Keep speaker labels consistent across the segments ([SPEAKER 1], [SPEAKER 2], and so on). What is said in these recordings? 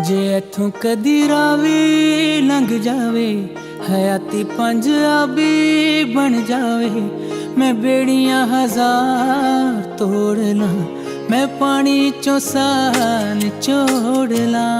[SPEAKER 1] ਜੇ ਇੱਥੋਂ ਕਦੀ ਰਾਵੀ ਲੰਘ ਜਾਵੇ, ਹਯਾਤੀ ਪੰਜਾਬੀ ਬਣ ਜਾਵੇ। ਮੈਂ ਬੇੜੀਆਂ ਹਜ਼ਾਰ ਤੋੜ ਲਾਂ, ਮੈਂ ਪਾਣੀ ਚੋਂ ਸਾਹ ਨਿਚੋੜ ਲਾਂ।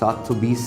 [SPEAKER 2] 720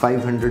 [SPEAKER 2] 500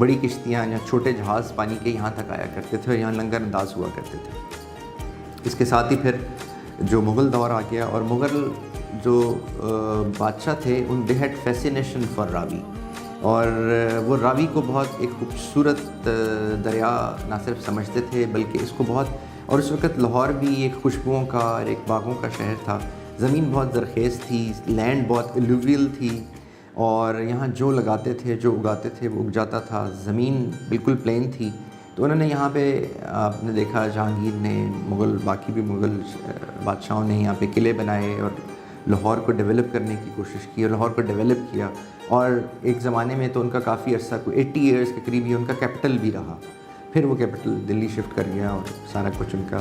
[SPEAKER 2] بڑی کشتیاں یا چھوٹے جہاز پانی کے یہاں تک آیا کرتے تھے اور یہاں لنگر انداز ہوا کرتے تھے۔ اس کے ساتھ ہی پھر جو مغل دور آ گیا، اور مغل جو بادشاہ تھے ان دے ہیڈ فیسینیشن فار راوی، اور وہ راوی کو بہت ایک خوبصورت دریا نہ صرف سمجھتے تھے بلکہ اس کو بہت، اور اس وقت لاہور بھی ایک خوشبوؤں کا اور ایک باغوں کا شہر تھا، زمین بہت زرخیز تھی، لینڈ بہت الوویل تھی، اور یہاں جو لگاتے تھے جو اگاتے تھے وہ اگ جاتا تھا، زمین بالکل پلین تھی۔ تو انہوں نے یہاں پہ، آپ نے دیکھا جہانگیر نے، مغل باقی بھی مغل بادشاہوں نے یہاں پہ قلعے بنائے اور لاہور کو ڈیولپ کرنے کی کوشش کی اور لاہور کو ڈیولپ کیا، اور ایک زمانے میں تو ان کا کافی عرصہ، کوئی 80 ایئرس کے قریب ہی ان کا کیپٹل بھی رہا، پھر وہ کیپٹل دلی شفٹ کر گیا اور سارا کچھ ان کا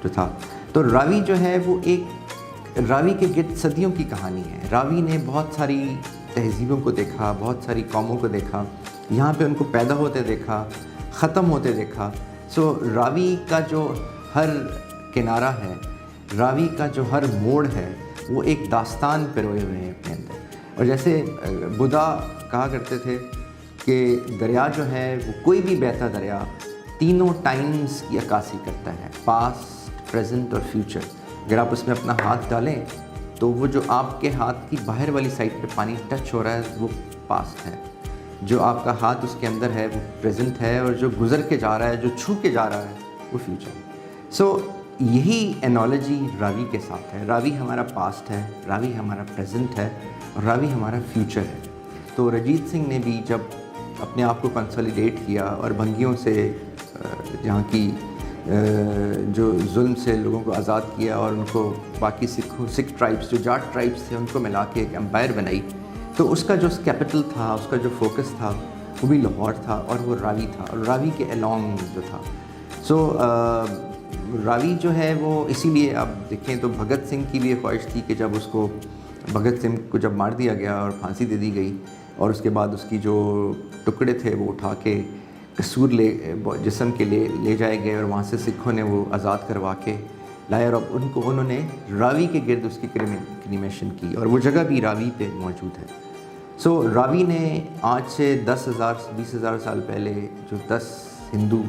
[SPEAKER 2] جو تھا۔ تو راوی جو ہے وہ ایک، راوی کے گرد صدیوں کی کہانی ہے۔ راوی نے بہت ساری تہذیبوں کو دیکھا، بہت ساری قوموں کو دیکھا، یہاں پہ ان کو پیدا ہوتے دیکھا، ختم ہوتے دیکھا۔ سو راوی کا جو ہر کنارہ ہے، راوی کا جو ہر موڑ ہے، وہ ایک داستان پروئے ہوئے ہیں اپنے اندر۔ اور جیسے بدھا کہا کرتے تھے کہ دریا جو ہے وہ کوئی بھی بہتا دریا تینوں ٹائمز کی عکاسی کرتا ہے، پاسٹ، پریزنٹ اور فیوچر۔ اگر آپ اس میں اپنا ہاتھ ڈالیں تو وہ جو آپ کے ہاتھ کی باہر والی سائڈ پہ پانی ٹچ ہو رہا ہے وہ پاسٹ ہے، جو آپ کا ہاتھ اس کے اندر ہے وہ پریزنٹ ہے، اور جو گزر کے جا رہا ہے، جو چھو کے جا رہا ہے وہ فیوچر ہے۔ سو یہی انالوجی راوی کے ساتھ ہے۔ راوی ہمارا پاسٹ ہے، راوی ہمارا پریزنٹ ہے، اور راوی ہمارا فیوچر ہے۔ تو رجیت سنگھ نے بھی جب اپنے آپ کو کنسولیڈیٹ کیا اور بھنگیوں سے، جہاں کی جو ظلم سے لوگوں کو آزاد کیا اور ان کو باقی سکھ ٹرائبس، جو جاٹ ٹرائبس تھے، ان کو ملا کے ایک امپائر بنائی، تو اس کا جو کیپٹل تھا، اس کا جو فوکس تھا وہ بھی لاہور تھا، اور وہ راوی تھا، اور راوی کے الانگ جو تھا۔ سو راوی جو ہے وہ، اسی لیے آپ دیکھیں تو بھگت سنگھ کی بھی یہ خواہش تھی کہ جب اس کو، بھگت سنگھ کو جب مار دیا گیا اور پھانسی دے دی گئی، اور اس کے بعد اس کی جو ٹکڑے تھے وہ اٹھا کے قصور جسم کے لے جائے گئے، اور وہاں سے سکھوں نے وہ آزاد کروا کے لائے، اور اب انہوں نے راوی کے گرد اس کی کریمیشن کی، اور وہ جگہ بھی راوی پہ موجود ہے۔ سو راوی نے آج سے 10,000-20,000 سال پہلے جو 10 ہندو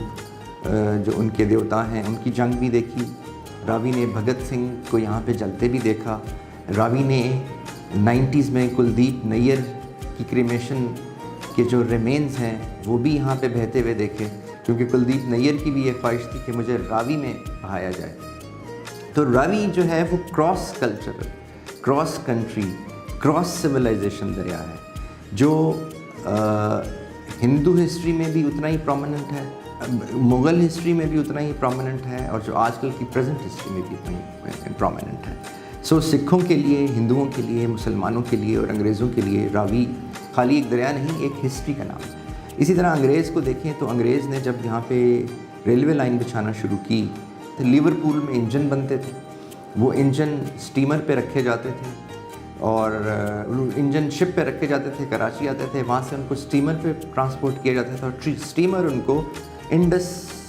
[SPEAKER 2] جو ان کے دیوتا ہیں ان کی جنگ بھی دیکھی۔ راوی نے بھگت سنگھ کو یہاں پہ جلتے بھی دیکھا۔ راوی نے 90s میں کلدیپ نیر کی کریمیشن کے جو ریمینز ہیں وہ بھی یہاں پہ بہتے ہوئے دیکھے، کیونکہ کلدیپ نیر کی بھی یہ خواہش تھی کہ مجھے راوی میں بہایا جائے۔ تو راوی جو ہے وہ cross cultural, cross country, cross civilization دریا ہے، جو ہندو ہسٹری میں بھی اتنا ہی پرومیننٹ ہے، مغل ہسٹری میں بھی اتنا ہی پرومیننٹ ہے، اور جو آج کل کی پریزنٹ ہسٹری میں بھی اتنا ہی پرومیننٹ ہے۔ سو سکھوں کے لیے، ہندوؤں کے لیے، مسلمانوں کے لیے اور انگریزوں کے لیے راوی خالی ایک دریا نہیں، ایک ہسٹری کا نام ہے۔ اسی طرح انگریز کو دیکھیں تو انگریز نے جب یہاں پہ ریلوے لائن بچھانا شروع کی تو لیورپول میں انجن بنتے تھے، وہ انجن سٹیمر پہ رکھے جاتے تھے، اور انجن شپ پہ رکھے جاتے تھے، کراچی آتے تھے، وہاں سے ان کو سٹیمر پہ ٹرانسپورٹ کیا جاتا تھا، اور سٹیمر ان کو انڈس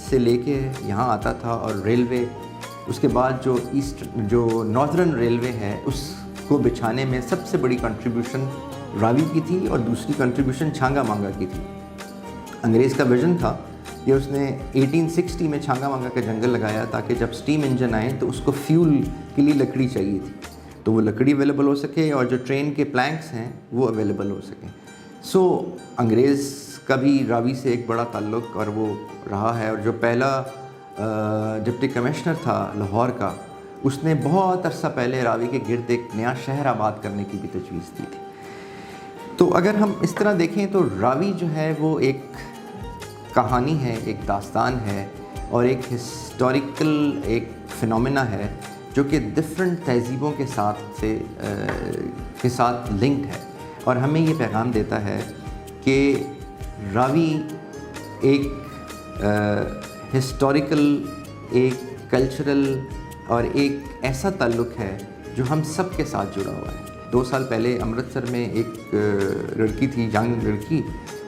[SPEAKER 2] سے لے کے یہاں آتا تھا، اور ریلوے اس کے بعد جو ناردرن ریلوے ہے اس کو بچھانے میں سب سے بڑی کنٹریبیوشن راوی کی تھی، اور دوسری کنٹریبیوشن چھانگا مانگا کی تھی۔ انگریز کا ویژن تھا کہ اس نے 1860 میں چھانگا مانگا کا جنگل لگایا تاکہ جب سٹیم انجن آئیں تو اس کو فیول کے لیے لکڑی چاہیے تھی، تو وہ لکڑی اویلیبل ہو سکے، اور جو ٹرین کے پلانکس ہیں وہ اویلیبل ہو سکیں۔ سو انگریز کا بھی راوی سے ایک بڑا تعلق اور وہ رہا ہے، اور جو پہلا ڈپٹی کمشنر تھا لاہور کا، اس نے بہت عرصہ پہلے راوی کے گرد ایک نیا شہر آباد کرنے کی بھی تجویز دی تھی۔ تو اگر ہم اس طرح دیکھیں تو راوی جو ہے وہ ایک کہانی ہے، ایک داستان ہے، اور ایک ہسٹوریکل ایک فنومینا ہے جو کہ ڈفرینٹ تہذیبوں کے ساتھ لنکڈ ہے، اور ہمیں یہ پیغام دیتا ہے کہ راوی ایک ہسٹوریکل، ایک کلچرل اور ایک ایسا تعلق ہے جو ہم سب کے ساتھ جڑا ہوا ہے۔ 2 سال پہلے امرتسر میں ایک لڑکی تھی، ینگ لڑکی،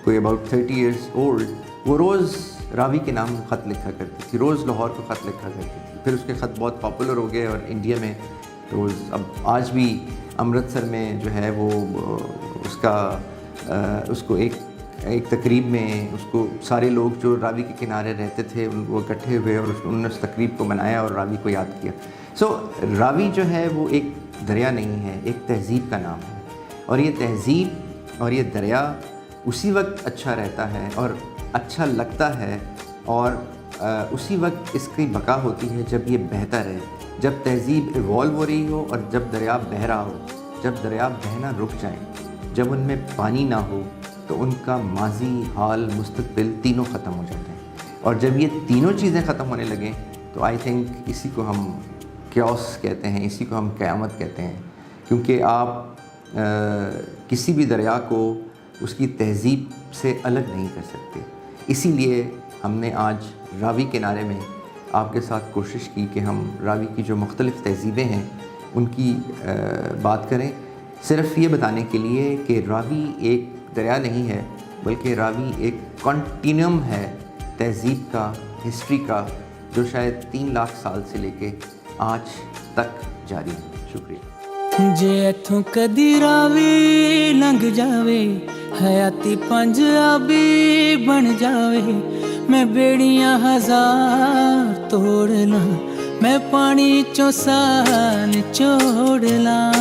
[SPEAKER 2] کوئی اباؤٹ 30 ایئرس اولڈ، وہ روز راوی کے نام خط لکھا کرتی تھی، روز لاہور کو خط لکھا کرتی تھی۔ پھر اس کے خط بہت پاپولر ہو گئے اور انڈیا میں روز، اب آج بھی امرتسر میں جو ہے وہ اس کو ایک ایک تقریب میں اس کو سارے لوگ جو راوی کے کنارے رہتے تھے وہ اکٹھے ہوئے اور انہوں نے اس تقریب کو منایا اور راوی کو یاد کیا. سو راوی جو ہے وہ ایک دریا نہیں ہے, ایک تہذیب کا نام ہے, اور یہ تہذیب اور یہ دریا اسی وقت اچھا رہتا ہے اور اچھا لگتا ہے اور اسی وقت اس کی بقا ہوتی ہے جب یہ بہتا رہے, جب تہذیب ایوالو ہو رہی ہو اور جب دریا بہہ رہا ہو. جب دریا بہنا رک جائیں, جب ان میں پانی نہ ہو تو ان کا ماضی, حال, مستقبل تینوں ختم ہو جاتے ہیں. اور جب یہ تینوں چیزیں ختم ہونے لگیں تو آئی تھنک اسی کو ہم کیوس کہتے ہیں, اسی کو ہم قیامت کہتے ہیں. کیونکہ آپ کسی بھی دریا کو اس کی تہذیب سے الگ نہیں کر سکتے. اسی لیے ہم نے آج راوی کنارے میں آپ کے ساتھ کوشش کی کہ ہم راوی کی جو مختلف تہذیبیں ہیں ان کی بات کریں, صرف یہ بتانے کے لیے کہ راوی ایک دریا نہیں ہے بلکہ راوی ایک کنٹینیوم ہے تہذیب کا, ہسٹری کا, جو شاید 3 لاکھ سال سے لے کے آج تک جاری ہے. شکریہ.
[SPEAKER 1] ਜੇ ਇੱਥੋਂ ਕਦੀ ਰਾਵੀ ਲੰਘ ਜਾਵੇ, ਹਯਾਤੀ ਪੰਜਾਬੀ ਬਣ ਜਾਵੇ, ਮੈਂ ਬੇੜੀਆਂ ਹਜ਼ਾਰ ਤੋੜ ਲਾਂ, ਮੈਂ ਪਾਣੀ ਚੋਂ ਸਾਹ ਨਿਚੋੜ ਲਾਂ.